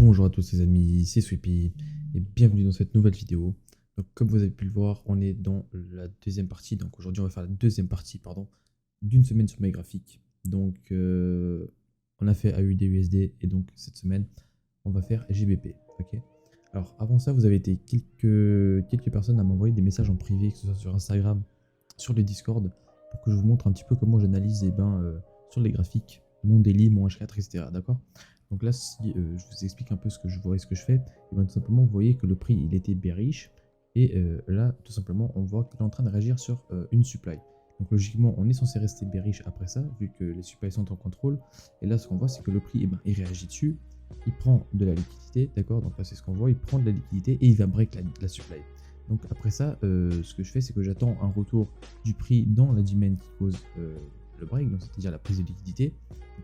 Bonjour à tous les amis, c'est Sweepy et bienvenue dans cette nouvelle vidéo. Donc comme vous avez pu le voir, on est dans la deuxième partie. Donc aujourd'hui on va faire la deuxième partie d'une semaine sur mes graphiques. Donc on a fait AUD USD et donc cette semaine on va faire GBP. Ok. Alors avant ça vous avez été quelques personnes à m'envoyer des messages en privé, que ce soit sur Instagram, sur le Discord, pour que je vous montre un petit peu comment j'analyse sur les graphiques mon daily, mon H4, etc. D'accord. Donc là, si je vous explique un peu ce que je vois et ce que je fais, et bien tout simplement, vous voyez que le prix, il était bearish, et là, tout simplement, on voit qu'il est en train de réagir sur une supply. Donc logiquement, on est censé rester bearish après ça, vu que les supplies sont en contrôle, et là, ce qu'on voit, c'est que le prix, il réagit dessus, il prend de la liquidité, d'accord. Donc là, c'est ce qu'on voit, il prend de la liquidité, et il va break la supply. Donc après ça, ce que je fais, c'est que j'attends un retour du prix dans la demand qui cause le break, donc c'est-à-dire la prise de liquidité.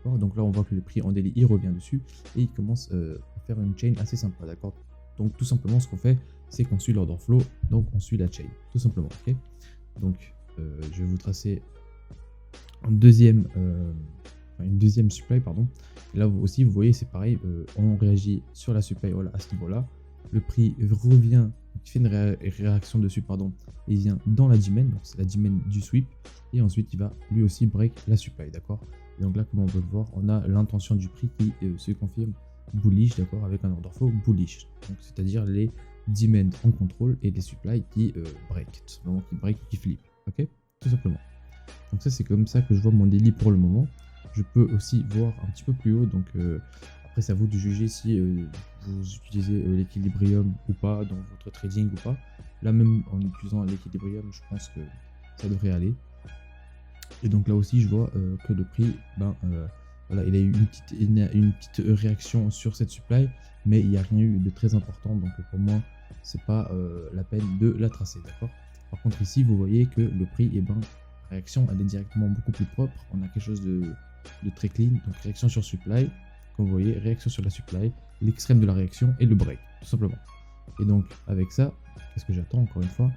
Donc là, on voit que le prix en daily, il revient dessus et il commence à faire une chain assez sympa, d'accord. Donc tout simplement, ce qu'on fait, c'est qu'on suit l'order flow, donc on suit la chain, tout simplement, ok. Donc je vais vous tracer une deuxième supply, pardon. Et là aussi, vous voyez, c'est pareil, on réagit sur la supply voilà, à ce niveau-là. Le prix revient, il fait une réaction dessus, pardon, et il vient dans la demand, donc c'est la demand du sweep, et ensuite il va lui aussi break la supply, d'accord. Et donc là, comme on peut le voir, on a l'intention du prix qui se confirme bullish, d'accord, avec un order flow bullish, donc c'est-à-dire les demand en contrôle et les supply qui break, tout simplement, qui break, qui flip, ok, tout simplement. Donc ça, c'est comme ça que je vois mon daily pour le moment. Je peux aussi voir un petit peu plus haut, donc après c'est à vous de juger si vous utilisez l'équilibrium ou pas dans votre trading ou pas. Là même en utilisant l'équilibrium, je pense que ça devrait aller. Et donc là aussi je vois que le prix, voilà, il a eu une petite réaction sur cette supply, mais il n'y a rien eu de très important, donc pour moi c'est pas la peine de la tracer, d'accord. Par contre ici vous voyez que le prix, réaction elle est directement beaucoup plus propre, on a quelque chose de très clean, donc réaction sur supply, comme vous voyez, réaction sur la supply, l'extrême de la réaction et le break, tout simplement. Et donc avec ça, qu'est-ce que j'attends encore une fois,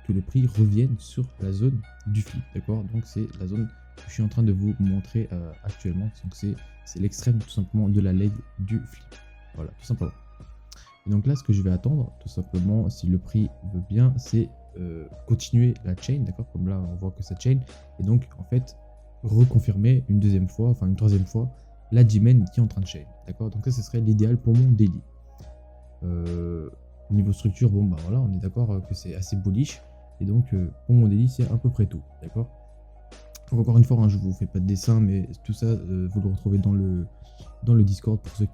que le prix revienne sur la zone du flip, d'accord. Donc c'est la zone que je suis en train de vous montrer actuellement, donc c'est l'extrême tout simplement de la leg du flip, voilà, tout simplement. Et donc là, ce que je vais attendre, tout simplement, si le prix veut bien, c'est continuer la chain, d'accord, comme là on voit que ça chain, et donc en fait reconfirmer une deuxième fois, enfin une troisième fois, la demand qui est en train de chain, d'accord. Donc ça, ce serait l'idéal pour mon daily. Niveau structure, bon bah voilà, on est d'accord que c'est assez bullish, et donc pour mon daily c'est à peu près tout, d'accord. Donc encore une fois, hein, je vous fais pas de dessin, mais tout ça vous le retrouvez dans le Discord pour ceux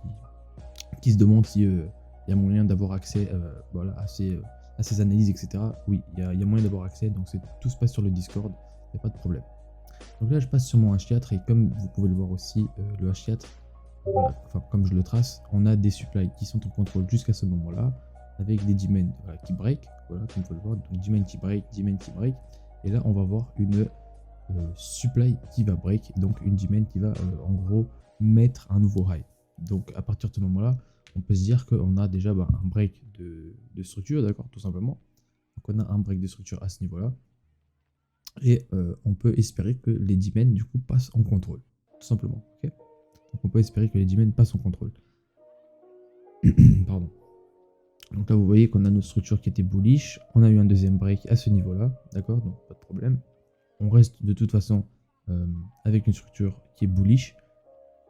qui se demandent si il y a moyen d'avoir accès voilà, à ces analyses, etc. Oui, il y a moyen d'avoir accès, donc tout se passe sur le Discord, il n'y a pas de problème. Donc là, je passe sur mon H4, et comme vous pouvez le voir aussi, le H4, voilà, enfin, comme je le trace, on a des supplies qui sont en contrôle jusqu'à ce moment-là, avec des demands voilà, qui break, voilà, comme vous pouvez le voir, donc demand qui break, et là, on va voir une supply qui va break, donc une demand qui va en gros mettre un nouveau high. Donc à partir de ce moment-là, on peut se dire qu'on a déjà un break de structure, d'accord, tout simplement. Donc on a un break de structure à ce niveau-là. Et on peut espérer que les demands du coup passent en contrôle, tout simplement. Okay, donc on peut espérer que les demands passent en contrôle. Pardon. Donc là vous voyez qu'on a notre structure qui était bullish, on a eu un deuxième break à ce niveau-là, d'accord, donc pas de problème. On reste de toute façon avec une structure qui est bullish,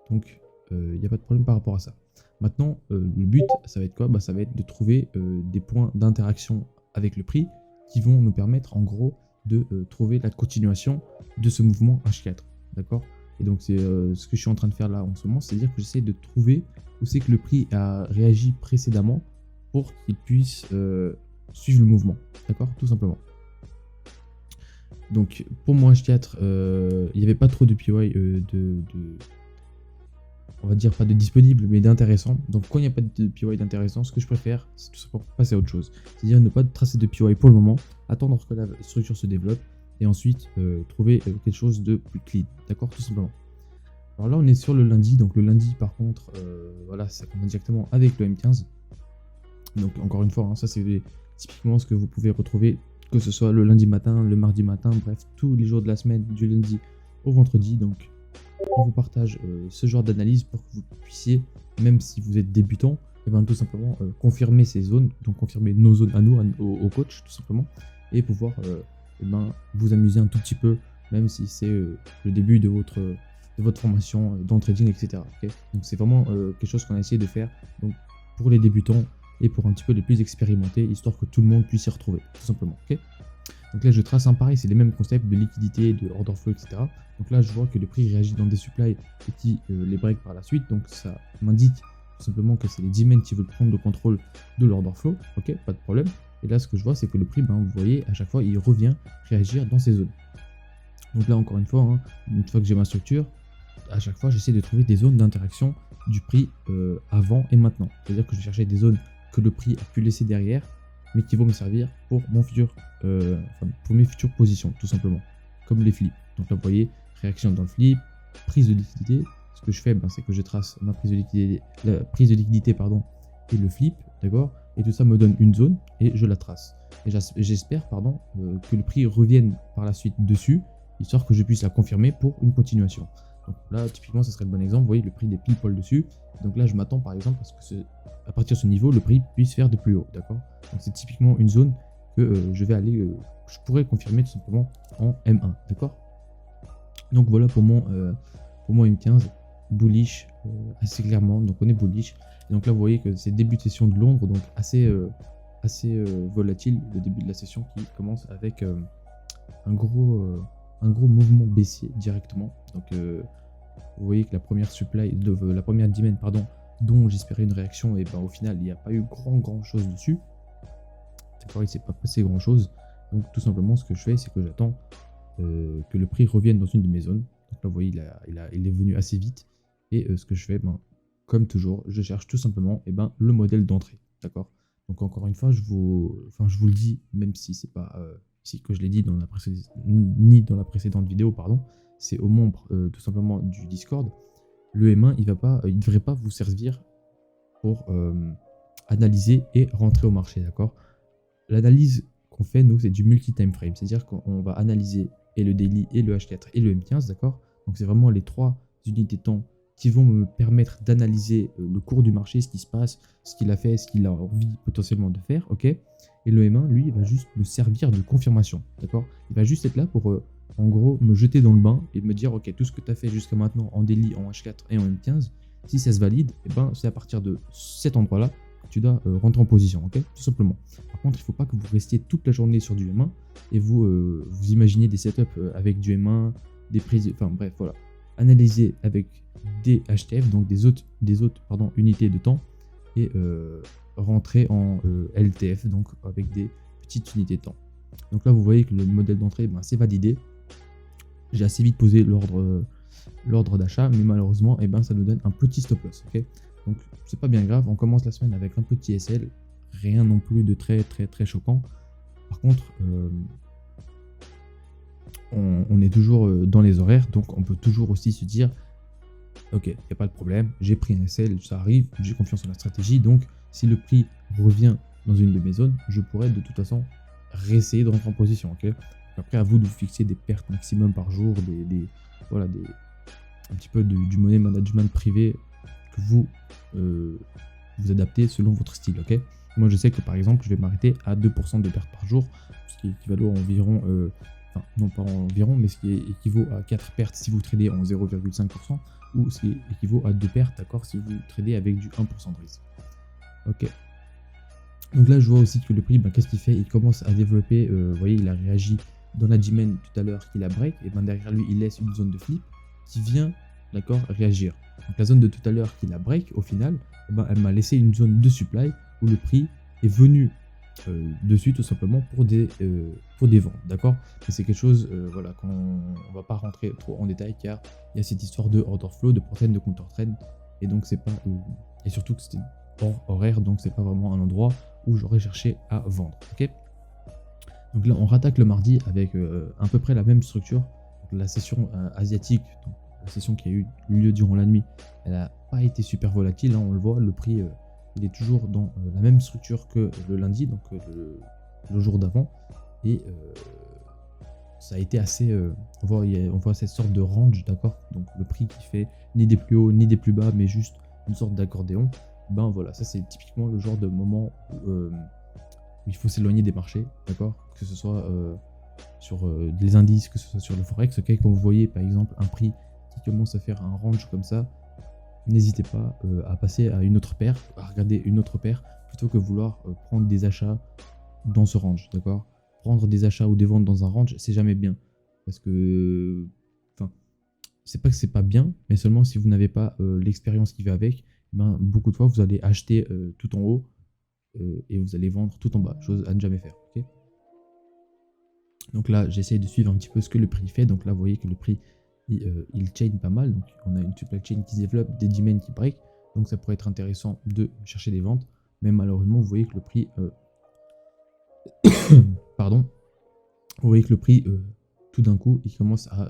donc il n'y a pas de problème par rapport à ça. Maintenant, le but, ça va être quoi? Ça va être de trouver des points d'interaction avec le prix qui vont nous permettre en gros de trouver la continuation de ce mouvement H4, d'accord. Et donc c'est ce que je suis en train de faire là en ce moment, c'est-à-dire que j'essaie de trouver où c'est que le prix a réagi précédemment pour qu'il puisse suivre le mouvement, d'accord, tout simplement. Donc pour mon H4, il n'y avait pas trop de PY on va dire pas de disponible, mais d'intéressant. Donc quand il n'y a pas de PY d'intéressant, ce que je préfère, c'est tout simplement passer à autre chose. C'est-à-dire ne pas tracer de PY pour le moment, attendre que la structure se développe, et ensuite trouver quelque chose de plus clean, d'accord, tout simplement. Alors là on est sur le lundi, donc le lundi par contre, voilà, ça commence directement avec le M15. Donc encore une fois, hein, ça c'est typiquement ce que vous pouvez retrouver, que ce soit le lundi matin, le mardi matin, bref, tous les jours de la semaine, du lundi au vendredi. Donc on vous partage ce genre d'analyse pour que vous puissiez même si vous êtes débutant, et ben tout simplement confirmer ces zones, donc confirmer nos zones à nous, au coach tout simplement, et pouvoir et ben, vous amuser un tout petit peu, même si c'est le début de votre formation dans le trading, etc. Okay, donc c'est vraiment quelque chose qu'on a essayé de faire donc, pour les débutants et pour un petit peu les plus expérimentés, histoire que tout le monde puisse s'y retrouver, tout simplement. Okay, donc là, je trace un pareil, c'est les mêmes concepts de liquidité, de order flow, etc. Donc là, je vois que le prix réagit dans des supplies et qui les break par la suite. Donc ça m'indique tout simplement que c'est les demons qui veulent prendre le contrôle de l'order flow. Ok, pas de problème. Et là, ce que je vois, c'est que le prix, ben, vous voyez, à chaque fois, il revient réagir dans ces zones. Donc là, encore une fois, hein, une fois que j'ai ma structure, à chaque fois, j'essaie de trouver des zones d'interaction du prix avant et maintenant. C'est-à-dire que je vais chercher des zones que le prix a pu laisser derrière, mais qui vont me servir pour pour mes futures positions, tout simplement, comme les flips. Donc là, vous voyez, réaction dans le flip, prise de liquidité. Ce que je fais, ben, c'est que je trace ma prise de liquidité, la prise de liquidité, pardon, et le flip, d'accord. Et tout ça me donne une zone et je la trace. Et j'espère, pardon, que le prix revienne par la suite dessus, histoire que je puisse la confirmer pour une continuation. Donc là, typiquement, ce serait le bon exemple. Vous voyez, le prix est pile poil dessus. Donc là, je m'attends par exemple à ce que à partir de ce niveau, le prix puisse faire de plus haut, d'accord. Donc c'est typiquement une zone que je vais aller, je pourrais confirmer tout simplement en M1, d'accord. Donc voilà pour mon M15 bullish assez clairement. Donc on est bullish. Et donc là, vous voyez que c'est début de session de Londres, donc assez volatile, le début de la session qui commence avec un gros mouvement baissier directement. Donc vous voyez que la première supply, la première demand, pardon, dont j'espérais une réaction, et ben au final il n'y a pas eu grand chose dessus. D'accord, il ne s'est pas passé grand chose. Donc tout simplement ce que je fais, c'est que j'attends que le prix revienne dans une de mes zones. Donc là vous voyez il est venu assez vite. Et ce que je fais, ben, comme toujours, je cherche tout simplement ben, le modèle d'entrée. D'accord. Donc encore une fois, je vous le dis, même si c'est pas que je l'ai dit dans la précédente vidéo, pardon, c'est aux membres tout simplement du Discord. Le M1, il ne devrait pas vous servir pour analyser et rentrer au marché, d'accord. L'analyse qu'on fait, nous, c'est du multi-time frame, c'est-à-dire qu'on va analyser et le daily, et le H4, et le M15, d'accord. Donc c'est vraiment les 3 unités de temps qui vont me permettre d'analyser le cours du marché, ce qui se passe, ce qu'il a fait, ce qu'il a envie potentiellement de faire, ok. Et le M1, lui, il va juste me servir de confirmation, d'accord. Il va juste être là pour, en gros, me jeter dans le bain et me dire, ok, tout ce que tu as fait jusqu'à maintenant en daily, en H4 et en M15, si ça se valide, et ben, c'est à partir de cet endroit-là que tu dois rentrer en position, ok, tout simplement. Par contre, il ne faut pas que vous restiez toute la journée sur du M1 et vous imaginez des setups avec du M1, des prises, enfin bref, voilà. Analyser avec des HTF, donc des autres unités de temps, et rentrer en LTF, donc avec des petites unités de temps. Donc là, vous voyez que le modèle d'entrée, ben, c'est validé. J'ai assez vite posé l'ordre d'achat, mais malheureusement, eh ben, ça nous donne un petit stop loss. Okay, donc c'est pas bien grave, on commence la semaine avec un petit SL, rien non plus de très choquant. Par contre, on est toujours dans les horaires, donc on peut toujours aussi se dire ok, il n'y a pas de problème, j'ai pris un SL, ça arrive, j'ai confiance en la stratégie, donc si le prix revient dans une de mes zones, je pourrais de toute façon réessayer de rentrer en position. Okay, après, à vous de vous fixer des pertes maximum par jour, un petit peu du money management privé que vous adaptez selon votre style. Ok, moi, je sais que par exemple, je vais m'arrêter à 2% de pertes par jour, ce qui équivaut à environ, enfin, non pas environ, mais ce qui équivaut à 4 pertes si vous tradez en 0,5%, ou ce qui équivaut à 2 pertes, d'accord, si vous tradez avec du 1% de risque. Ok. Donc là, je vois aussi que le prix, ben, qu'est-ce qu'il fait? Il commence à développer, vous voyez, il a réagi dans la dimen tout à l'heure qu'il a break, et ben derrière lui, il laisse une zone de flip qui vient, d'accord, réagir. Donc la zone de tout à l'heure qu'il a break, au final, eh ben, elle m'a laissé une zone de supply où le prix est venu dessus tout simplement pour des ventes, d'accord. Mais c'est quelque chose, voilà, on va pas rentrer trop en détail car il y a cette histoire de order flow, de pro-trend, de counter-trend, et donc c'est pas, et surtout que c'était hors horaire, donc c'est pas vraiment un endroit où j'aurais cherché à vendre. Ok. Donc là, on rattaque le mardi avec à peu près la même structure. Donc, la session asiatique, donc la session qui a eu lieu durant la nuit, elle n'a pas été super volatile. Hein, on le voit, le prix il est toujours dans la même structure que le lundi, donc le jour d'avant. Et ça a été assez. On voit cette sorte de range, d'accord. Donc le prix qui fait ni des plus hauts ni des plus bas, mais juste une sorte d'accordéon. Ben voilà, ça c'est typiquement le genre de moment où il faut s'éloigner des marchés, d'accord, que ce soit sur les indices, que ce soit sur le forex. Ok, quand vous voyez par exemple un prix qui commence à faire un range comme ça, n'hésitez pas à passer à une autre paire, à regarder une autre paire, plutôt que vouloir prendre des achats dans ce range, d'accord. Prendre des achats ou des ventes dans un range, c'est jamais bien, parce que, enfin, c'est pas que c'est pas bien, mais seulement si vous n'avez pas l'expérience qui va avec, ben, beaucoup de fois vous allez acheter tout en haut et vous allez vendre tout en bas, chose à ne jamais faire, ok. Donc là, j'essaye de suivre un petit peu ce que le prix fait. Donc là, vous voyez que le prix, il chain pas mal. Donc on a une supply chain qui se développe, des demanding qui break. Donc ça pourrait être intéressant de chercher des ventes. Mais malheureusement, vous voyez que le prix... pardon. Vous voyez que le prix, tout d'un coup, il commence à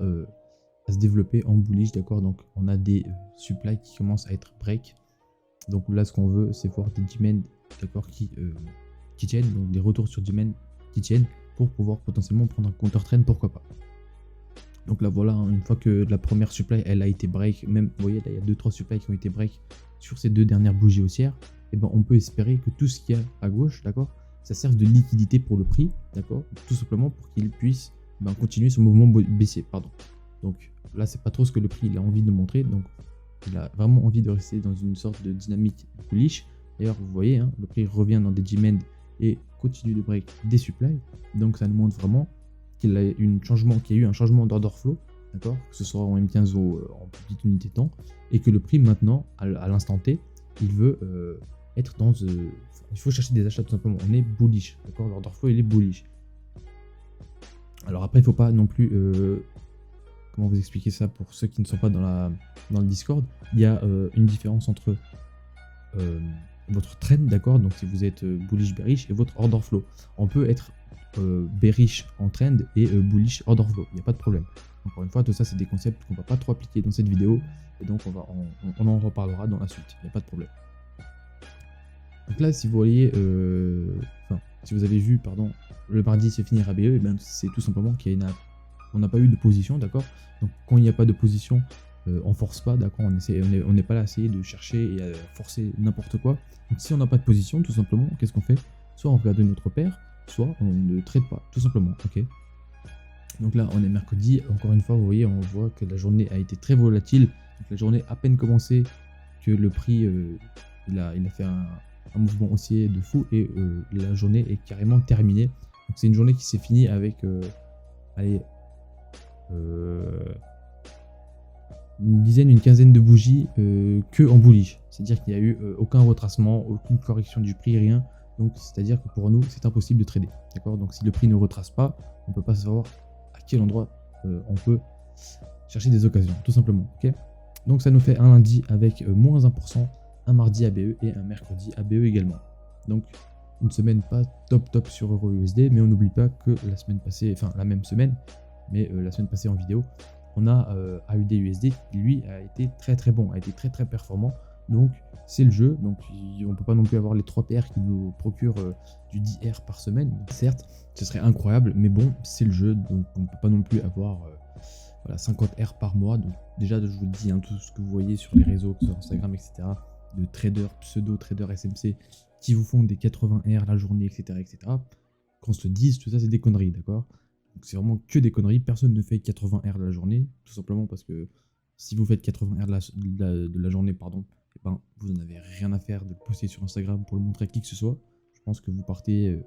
se développer en bullish, d'accord. Donc on a des supply qui commencent à être break. Donc là, ce qu'on veut, c'est voir des demand, d'accord, qui tiennent. Donc des retours sur demand qui tiennent, pour pouvoir potentiellement prendre un counter trend, pourquoi pas. Donc là voilà, hein, une fois que la première supply elle a été break, même vous voyez là il y a 2-3 supply qui ont été break sur ces deux dernières bougies haussières, et ben on peut espérer que tout ce qu'il y a à gauche, d'accord, ça serve de liquidité pour le prix, d'accord, tout simplement pour qu'il puisse continuer son mouvement baissier, pardon. Donc là c'est pas trop ce que le prix il a envie de montrer, donc il a vraiment envie de rester dans une sorte de dynamique bullish. D'ailleurs vous voyez, hein, le prix revient dans des demand et continue de break des supplies, donc ça nous montre vraiment qu'il y a eu un changement d'order flow, d'accord, que ce soit en M15 ou en petite unité temps, et que le prix maintenant, à l'instant T, il veut être dans... il faut chercher des achats tout simplement, on est bullish, d'accord, l'order flow il est bullish. Alors après il ne faut pas non plus... comment vous expliquer ça pour ceux qui ne sont pas dans le Discord, il y a une différence entre votre trend, d'accord, donc si vous êtes bullish bearish, et votre order flow. On peut être bearish en trend et bullish order flow, il n'y a pas de problème. Encore une fois, tout ça c'est des concepts qu'on va pas trop appliquer dans cette vidéo, et donc on en reparlera dans la suite, il n'y a pas de problème. Donc là, si vous voyez, si vous avez vu, pardon, le mardi se finir à BE, et ben c'est tout simplement on n'a pas eu de position, d'accord. Donc quand il n'y a pas de position, on force pas, d'accord, on n'est pas là à essayer de chercher et à forcer n'importe quoi. Donc si on n'a pas de position, tout simplement, qu'est-ce qu'on fait? Soit on regarde notre paire, soit on ne trade pas, tout simplement, ok. Donc là, on est mercredi, encore une fois, vous voyez, on voit que la journée a été très volatile. Donc la journée à peine commencée, que le prix, il a fait un mouvement haussier de fou, et la journée est carrément terminée. Donc c'est une journée qui s'est finie avec, allez, une quinzaine de bougies que en bullish, c'est-à-dire qu'il n'y a eu aucun retracement, aucune correction du prix, rien. Donc c'est à dire que pour nous c'est impossible de trader, d'accord. Donc si le prix ne retrace pas, on ne peut pas savoir à quel endroit on peut chercher des occasions, tout simplement, ok. Donc ça nous fait un lundi avec moins 1%, un mardi ABE et un mercredi ABE également. Donc une semaine pas top sur EURUSD, mais on n'oublie pas que la semaine passée, enfin la même semaine, mais la semaine passée en vidéo, on a AUD-USD qui lui a été très bon, a été très performant. Donc c'est le jeu, donc on peut pas non plus avoir les 3 PR qui nous procurent du 10R par semaine. Certes, ce serait incroyable, mais bon, c'est le jeu, donc on peut pas non plus avoir voilà, 50 R par mois. Donc déjà, je vous le dis, hein, tout ce que vous voyez sur les réseaux, sur Instagram, etc., de traders, pseudo-traders SMC, qui vous font des 80 R la journée, etc., qu'on se le dise, tout ça c'est des conneries, d'accord. Donc c'est vraiment que des conneries, personne ne fait 80 R de la journée, tout simplement parce que si vous faites 80 R de la journée, pardon, et ben, vous n'en avez rien à faire de le poster sur Instagram pour le montrer à qui que ce soit. Je pense que vous partez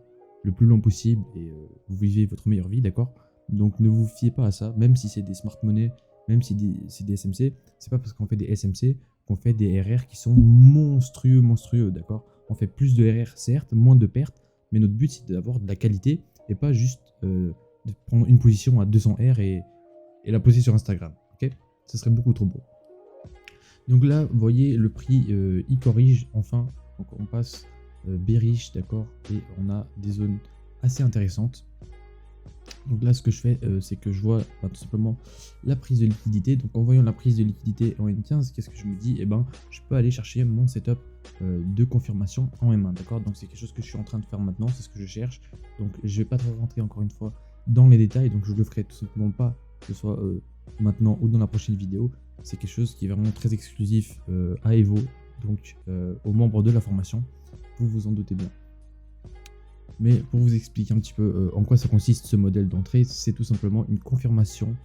le plus long possible et vous vivez votre meilleure vie, d'accord. Donc ne vous fiez pas à ça, même si c'est des smart money, même si c'est des SMC, c'est pas parce qu'on fait des SMC qu'on fait des RR qui sont monstrueux, d'accord. On fait plus de RR, certes, moins de pertes, mais notre but c'est d'avoir de la qualité et pas juste de prendre une position à 200 R et la poster sur Instagram, ok. Ce serait beaucoup trop beau. Donc là, vous voyez, le prix, il corrige enfin. Donc on passe bearish, d'accord, et on a des zones assez intéressantes. Donc là, ce que je fais, c'est que je vois tout simplement la prise de liquidité. Donc en voyant la prise de liquidité en M15, qu'est-ce que je me dis? Eh ben, je peux aller chercher mon setup de confirmation en M1, d'accord. Donc c'est quelque chose que je suis en train de faire maintenant, c'est ce que je cherche. Donc je vais pas trop rentrer encore une fois dans les détails, donc je le ferai tout simplement pas, que ce soit maintenant ou dans la prochaine vidéo. C'est quelque chose qui est vraiment très exclusif à Evo, donc aux membres de la formation, vous vous en doutez bien. Mais pour vous expliquer un petit peu en quoi ça consiste ce modèle d'entrée, c'est tout simplement une confirmation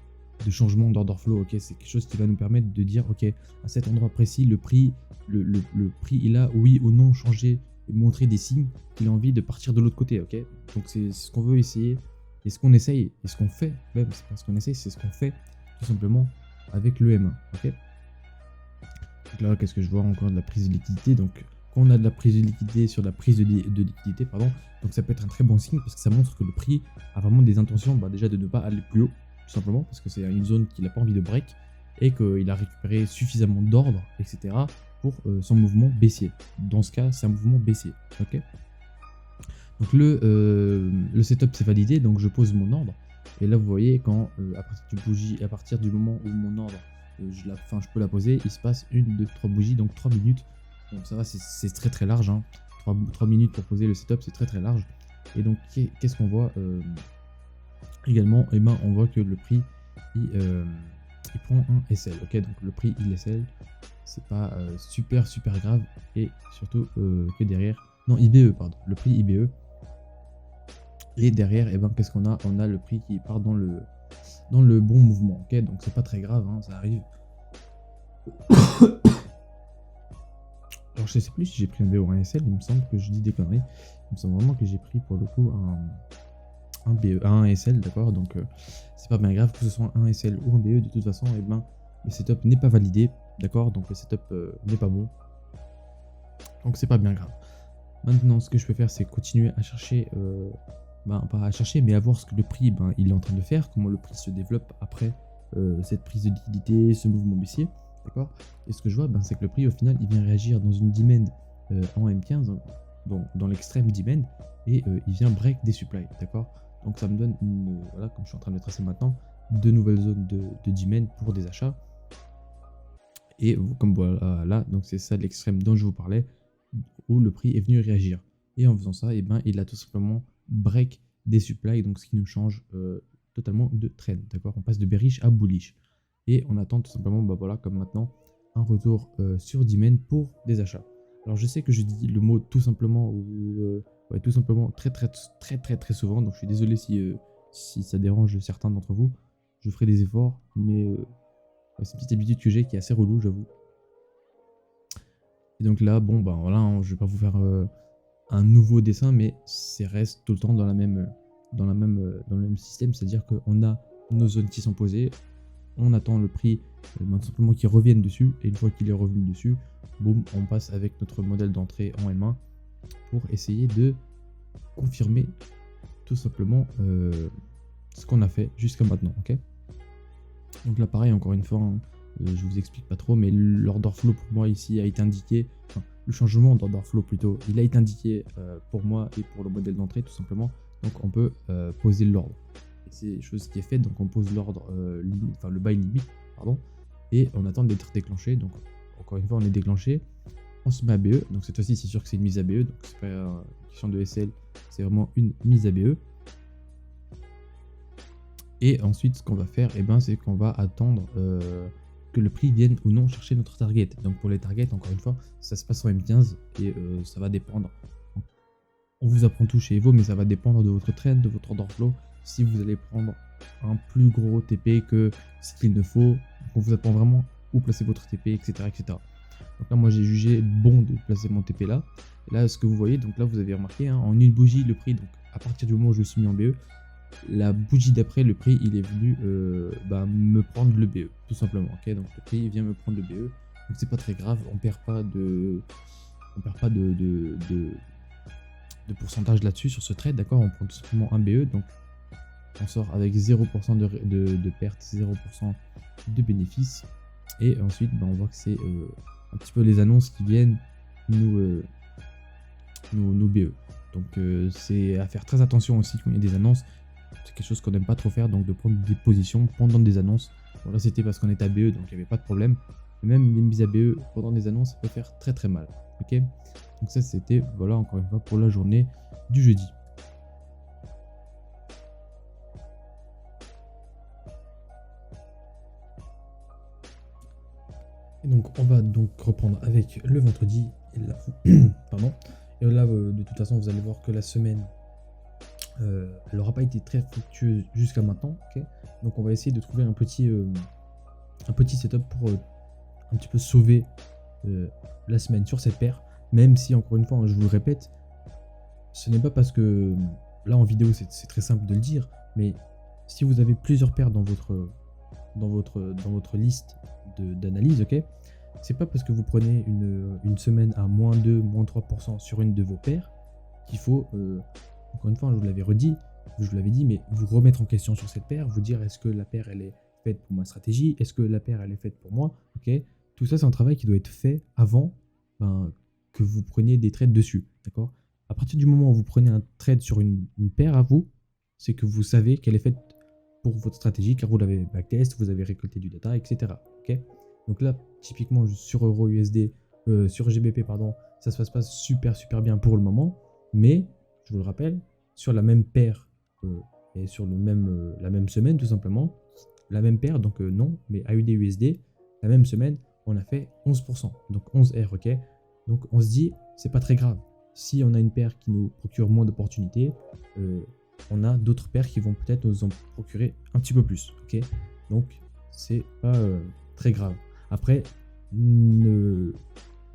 de changement d'order flow. Ok, c'est quelque chose qui va nous permettre de dire ok, à cet endroit précis, le prix, le prix il a oui ou non changé et montrer des signes qu'il a envie de partir de l'autre côté. Ok, donc c'est ce qu'on veut essayer et ce qu'on essaye et ce qu'on fait même, c'est pas ce qu'on essaye, c'est ce qu'on fait tout simplement avec le M1. Ok, donc là qu'est-ce que je vois encore de la prise de liquidité. Donc quand on a de la prise de liquidité sur la prise de liquidité, pardon, donc ça peut être un très bon signe parce que ça montre que le prix a vraiment des intentions déjà de ne pas aller plus haut, tout simplement parce que c'est une zone qu'il n'a pas envie de break et qu'il a récupéré suffisamment d'ordre, etc. pour son mouvement baissier. Dans ce cas, c'est un mouvement baissier. Ok. Donc le setup c'est validé, donc je pose mon ordre. Et là vous voyez quand à partir du moment où mon ordre, je peux la poser, il se passe 1, 2, 3 bougies, donc 3 minutes. Donc ça va, c'est très très large. Hein. 3 minutes pour poser le setup, c'est très très large. Et donc qu'est-ce qu'on voit également? Eh ben, on voit que le prix il prend un SL. Ok, donc le prix il SL, c'est pas super grave. Et surtout que derrière, non IBE pardon, le prix IBE. Et derrière, eh ben, qu'est-ce qu'on a? On a le prix qui part dans le bon mouvement. Ok, donc c'est pas très grave, hein, ça arrive. Alors je sais plus si j'ai pris un BE ou un SL, il me semble que je dis des conneries. Il me semble vraiment que j'ai pris pour le coup un BE, un SL, d'accord. Donc c'est pas bien grave que ce soit un SL ou un BE, de toute façon, eh ben, le setup n'est pas validé, d'accord. Donc le setup n'est pas bon. Donc c'est pas bien grave. Maintenant, ce que je peux faire, c'est continuer à chercher, pas à chercher, mais à voir ce que le prix il est en train de faire, comment le prix se développe après cette prise de liquidité, ce mouvement baissier, d'accord. Et ce que je vois, c'est que le prix, au final, il vient réagir dans une demand en M15, dans l'extrême demand, et il vient break des supplies, d'accord. Donc ça me donne, voilà, comme je suis en train de le tracer maintenant, deux nouvelles zones de demand pour des achats. Et comme voilà, là, donc c'est ça l'extrême dont je vous parlais, où le prix est venu réagir. Et en faisant ça, il a tout simplement break des supplies, donc ce qui nous change totalement de trend, d'accord. On passe de bearish à bullish. Et on attend tout simplement, voilà, comme maintenant, un retour sur demand pour des achats. Alors je sais que je dis le mot tout simplement, ou tout simplement très souvent, donc je suis désolé si ça dérange certains d'entre vous. Je ferai des efforts, mais c'est une petite habitude que j'ai qui est assez relou, j'avoue. Et donc là, voilà, hein, je vais pas vous faire un nouveau dessin, mais ça reste tout le temps dans le même système, c'est-à-dire qu'on a nos zones qui sont posées, on attend le prix tout simplement qu'il revienne dessus, et une fois qu'il est revenu dessus, boum, on passe avec notre modèle d'entrée en M1 pour essayer de confirmer tout simplement ce qu'on a fait jusqu'à maintenant, ok. Donc là pareil, encore une fois, hein, je vous explique pas trop, mais l'order flow pour moi ici a été indiqué, enfin le changement d'order flow plutôt, il a été indiqué pour moi et pour le modèle d'entrée tout simplement. Donc on peut poser l'ordre. C'est chose qui est faite, donc on pose l'ordre limite, enfin le buy limit, pardon, et on attend d'être déclenché. Donc encore une fois on est déclenché, on se met à BE, donc cette fois-ci c'est sûr que c'est une mise à BE, donc c'est pas une question de SL, c'est vraiment une mise à BE. Et ensuite, ce qu'on va faire, c'est qu'on va attendre que le prix vienne ou non chercher notre target. Donc pour les targets, encore une fois, ça se passe en M15 et ça va dépendre. On vous apprend tout chez Evo, mais ça va dépendre de votre trend, de votre order flow. Si vous allez prendre un plus gros TP que ce qu'il ne faut, on vous apprend vraiment où placer votre TP, etc. etc. Donc là, moi, j'ai jugé bon de placer mon TP là. Et là, ce que vous voyez, donc là, vous avez remarqué, hein, en une bougie, le prix, donc à partir du moment où je suis mis en BE, la bougie d'après, le prix il est venu me prendre le BE, tout simplement. Ok, donc le prix vient me prendre le BE, donc c'est pas très grave, on perd pas de pourcentage là-dessus sur ce trade, d'accord. On prend tout simplement un BE, donc on sort avec 0% de perte, 0% de bénéfice. Et ensuite on voit que c'est un petit peu les annonces qui viennent nous BE. Donc c'est à faire très attention aussi quand il y a des annonces. C'est quelque chose qu'on n'aime pas trop faire, donc de prendre des positions pendant des annonces. Bon là c'était parce qu'on est à BE, donc il n'y avait pas de problème. Mais même les mises à BE pendant des annonces, ça peut faire très mal. Ok, donc ça c'était, voilà, encore une fois pour la journée du jeudi. Et donc on va donc reprendre avec le vendredi. Et là, pardon. Et là, de toute façon, vous allez voir que la semaine, elle n'aura pas été très fructueuse jusqu'à maintenant. Ok, donc on va essayer de trouver un petit setup pour un petit peu sauver la semaine sur cette paire. Même si, encore une fois, hein, je vous le répète, ce n'est pas parce que là en vidéo c'est très simple de le dire, mais si vous avez plusieurs paires dans votre liste d'analyse, ok, c'est pas parce que vous prenez une semaine à -2, -3% sur une de vos paires qu'il faut, encore une fois, je vous l'avais redit, je vous l'avais dit, mais vous remettre en question sur cette paire, vous dire est-ce que la paire elle est faite pour ma stratégie, est-ce que la paire elle est faite pour moi, ok. Tout ça c'est un travail qui doit être fait avant que vous preniez des trades dessus, d'accord. À partir du moment où vous prenez un trade sur une paire à vous, c'est que vous savez qu'elle est faite pour votre stratégie, car vous l'avez backtest, vous avez récolté du data, etc. Ok, donc là, typiquement sur Euro USD, sur GBP, pardon, ça se passe super bien pour le moment, mais je vous le rappelle, sur la même paire et sur la même semaine, tout simplement, la même paire, donc non, mais AUD USD, la même semaine, on a fait 11%, donc 11 R, ok. Donc on se dit, c'est pas très grave. Si on a une paire qui nous procure moins d'opportunités, on a d'autres paires qui vont peut-être nous en procurer un petit peu plus, ok. Donc c'est pas très grave. Après, ne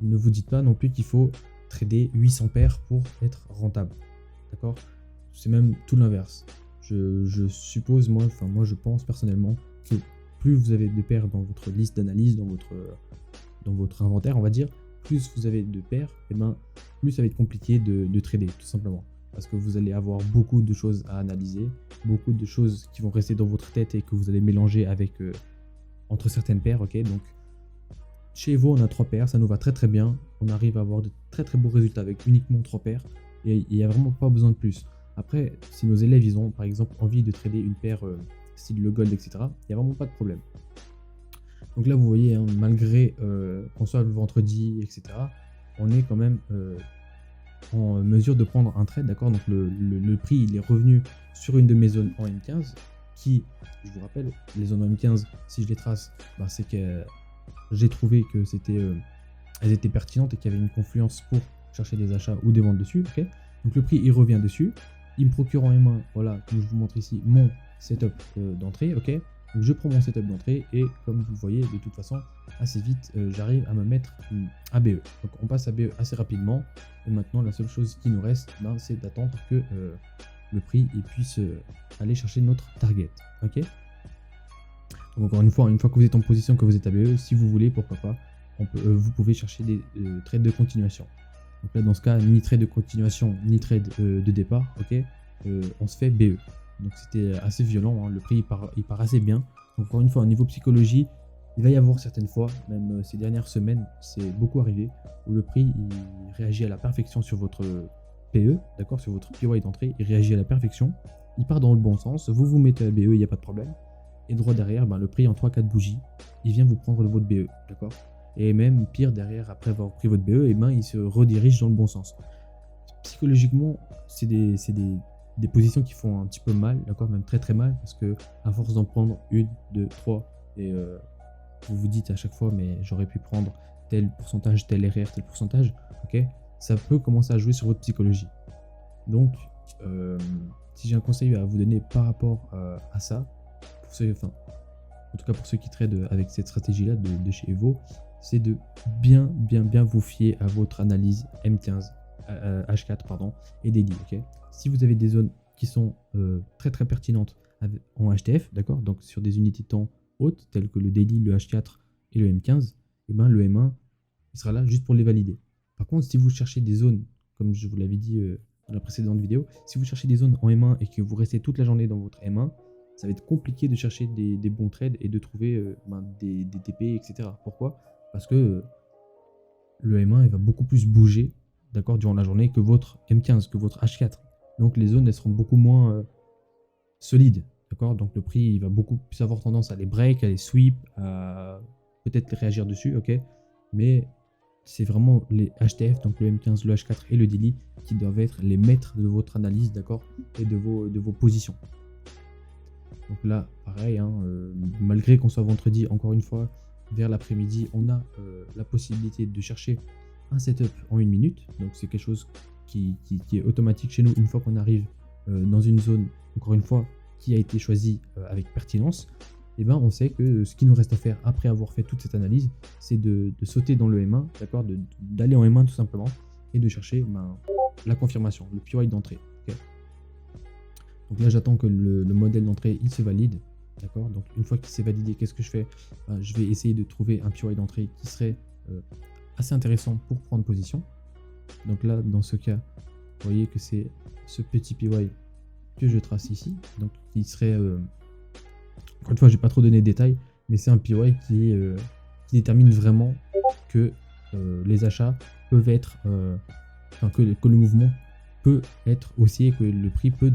vous dites pas non plus qu'il faut trader 800 paires pour être rentable, d'accord. C'est même tout l'inverse. Je suppose, moi je pense personnellement que plus vous avez de paires dans votre liste d'analyse, dans votre inventaire, on va dire, plus vous avez de paires, et plus ça va être compliqué de trader, tout simplement. Parce que vous allez avoir beaucoup de choses à analyser, beaucoup de choses qui vont rester dans votre tête et que vous allez mélanger avec entre certaines paires, ok. Donc chez Evo, on a 3 paires, ça nous va très bien. On arrive à avoir de très beaux résultats avec uniquement 3 paires. Et il n'y a vraiment pas besoin de plus. Après, si nos élèves, ils ont par exemple envie de trader une paire style le gold, etc., il n'y a vraiment pas de problème. Donc là, vous voyez, hein, malgré qu'on soit le vendredi, etc., on est quand même en mesure de prendre un trade, d'accord. Donc le prix, il est revenu sur une de mes zones en M15, qui, je vous rappelle, les zones en M15, si je les trace, c'est que j'ai trouvé que elles étaient pertinentes et qu'il y avait une confluence pour chercher des achats ou des ventes dessus, ok. Donc le prix, il revient dessus, il me procure en M1, voilà, comme je vous montre ici, mon setup d'entrée, ok. Donc je prends mon setup d'entrée et comme vous le voyez, de toute façon, assez vite, j'arrive à me mettre à BE. Donc on passe à BE assez rapidement. Et maintenant, la seule chose qui nous reste, c'est d'attendre que le prix il puisse aller chercher notre target. Ok. Donc encore une fois que vous êtes en position, que vous êtes à BE, si vous voulez, pourquoi pas, vous pouvez chercher des trades de continuation. Donc là, dans ce cas, ni trade de continuation, ni trade de départ, ok. On se fait BE. Donc c'était assez violent, hein. Le prix il part assez bien. Donc encore une fois, au niveau psychologie, il va y avoir certaines fois, même ces dernières semaines, c'est beaucoup arrivé, où le prix il réagit à la perfection sur votre PE, d'accord, sur votre PY d'entrée, il réagit à la perfection, il part dans le bon sens, vous vous mettez à BE, il n'y a pas de problème. Et droit derrière, le prix en 3-4 bougies, il vient vous prendre votre BE, d'accord. Et même pire, derrière, après avoir pris votre BE, il se redirige dans le bon sens. Psychologiquement, c'est des positions qui font un petit peu mal, d'accord, même très mal, parce que à force d'en prendre 1, 2, 3, et vous vous dites à chaque fois, mais j'aurais pu prendre tel pourcentage, tel RR, tel pourcentage, ok, ça peut commencer à jouer sur votre psychologie. Donc, si j'ai un conseil à vous donner par rapport à ça, en tout cas pour ceux qui tradent avec cette stratégie-là de chez Evo, c'est de bien vous fier à votre analyse M15, H4 pardon, et daily, ok. Si vous avez des zones qui sont très pertinentes en HTF, d'accord, donc sur des unités de temps hautes telles que le daily, le H4 et le M15, et le M1 il sera là juste pour les valider. Par contre, si vous cherchez des zones, comme je vous l'avais dit dans la précédente vidéo, si vous cherchez des zones en M1 et que vous restez toute la journée dans votre M1, ça va être compliqué de chercher des bons trades et de trouver des TP, etc. Pourquoi? Parce que le M1 il va beaucoup plus bouger, d'accord, durant la journée que votre M15, que votre H4. Donc les zones elles seront beaucoup moins solides, d'accord. Donc le prix il va beaucoup plus avoir tendance à les break, à les sweep, à peut-être réagir dessus, ok. Mais c'est vraiment les HTF, donc le M15, le H4 et le daily qui doivent être les maîtres de votre analyse, d'accord, et de vos positions. Donc là, pareil, hein, malgré qu'on soit vendredi, encore une fois, vers l'après-midi, on a la possibilité de chercher un setup en 1 minute. Donc c'est quelque chose qui est automatique chez nous une fois qu'on arrive dans une zone, encore une fois, qui a été choisie avec pertinence. Et ben on sait que ce qu'il nous reste à faire après avoir fait toute cette analyse, c'est de sauter dans le M1, d'accord, d'aller en M1 tout simplement, et de chercher la confirmation, le POI d'entrée. Okay. Donc là j'attends que le modèle d'entrée il se valide, d'accord. Donc une fois qu'il s'est validé, qu'est-ce que je fais? Je vais essayer de trouver un POI d'entrée qui serait assez intéressant pour prendre position. Donc là dans ce cas, vous voyez que c'est ce petit POI que je trace ici, donc qui serait encore une fois, je vais pas trop donner de détails, mais c'est un POI qui détermine vraiment que les achats peuvent être, que le mouvement peut être haussier, que le prix peut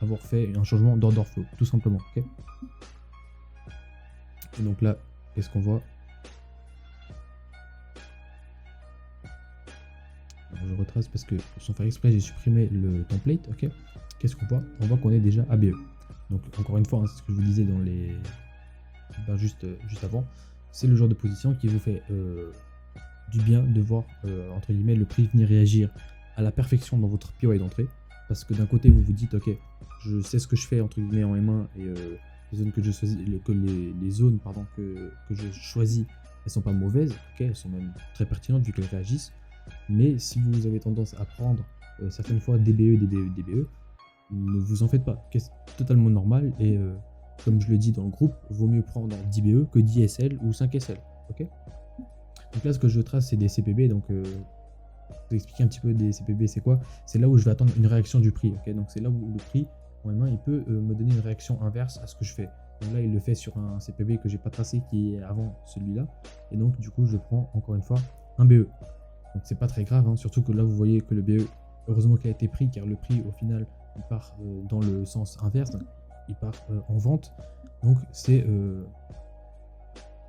avoir fait un changement d'order flow, tout simplement. Okay. Et donc là, qu'est-ce qu'on voit? Alors, je retrace parce que sans faire exprès, j'ai supprimé le template. Ok. Qu'est-ce qu'on voit? On voit qu'on est déjà ABE. Donc encore une fois, hein, c'est ce que je vous disais dans les juste avant, c'est le genre de position qui vous fait du bien de voir entre guillemets le prix venir réagir à la perfection dans votre POI d'entrée, parce que d'un côté vous vous dites ok, je sais ce que je fais entre guillemets en M1 et les zones que je choisis, les zones pardon que je choisis, elles sont pas mauvaises, ok, elles sont même très pertinentes vu qu'elles réagissent. Mais si vous avez tendance à prendre certaines fois DBE, ne vous en faites pas, c'est totalement normal. Et comme je le dis dans le groupe, vaut mieux prendre 10 BE que 10 SL ou 5 SL. Ok. Donc là, ce que je trace, c'est des CPB. Donc, pour vous expliquer un petit peu des CPB, c'est quoi? C'est là où je vais attendre une réaction du prix. Ok. Donc, c'est là où le prix, en M1, il peut me donner une réaction inverse à ce que je fais. Donc là, il le fait sur un CPB que j'ai pas tracé, qui est avant celui-là. Et donc, du coup, je prends encore une fois un BE. Donc, c'est pas très grave, hein, surtout que là, vous voyez que le BE, heureusement qu'il a été pris, car le prix, au final, il part dans le sens inverse, donc il part en vente. Donc c'est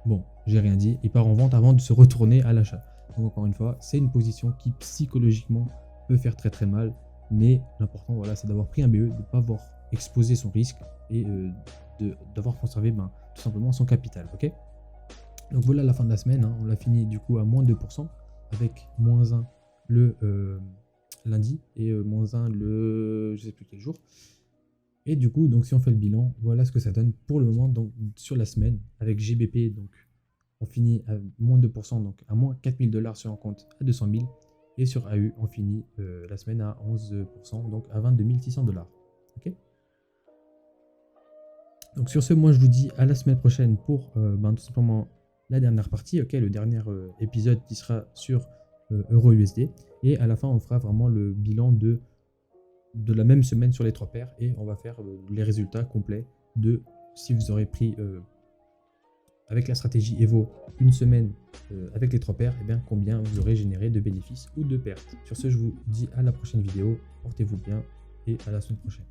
bon, j'ai rien dit, il part en vente avant de se retourner à l'achat. Donc encore une fois, c'est une position qui psychologiquement peut faire très très mal, mais l'important voilà, c'est d'avoir pris un BE, de ne pas avoir exposé son risque et d'avoir conservé tout simplement son capital. Ok. Donc voilà la fin de la semaine, hein. On l'a fini du coup à moins 2%, avec moins 1 le lundi et moins 1 le je sais plus quel jour. Et du coup, donc si on fait le bilan, voilà ce que ça donne pour le moment. Donc sur la semaine avec GBP, donc on finit à moins 2%, donc à moins 4000 $ sur un compte à 200 000. Et sur AU, on finit la semaine à 11%, donc à 22 600 $. Ok. Donc sur ce, moi je vous dis à la semaine prochaine pour tout simplement la dernière partie, ok, le dernier épisode qui sera sur EURUSD. Et à la fin, on fera vraiment le bilan de la même semaine sur les 3 paires et on va faire les résultats complets de si vous aurez pris avec la stratégie Evo une semaine avec les 3 paires, et bien combien vous aurez généré de bénéfices ou de pertes. Sur ce, je vous dis à la prochaine vidéo, portez-vous bien et à la semaine prochaine.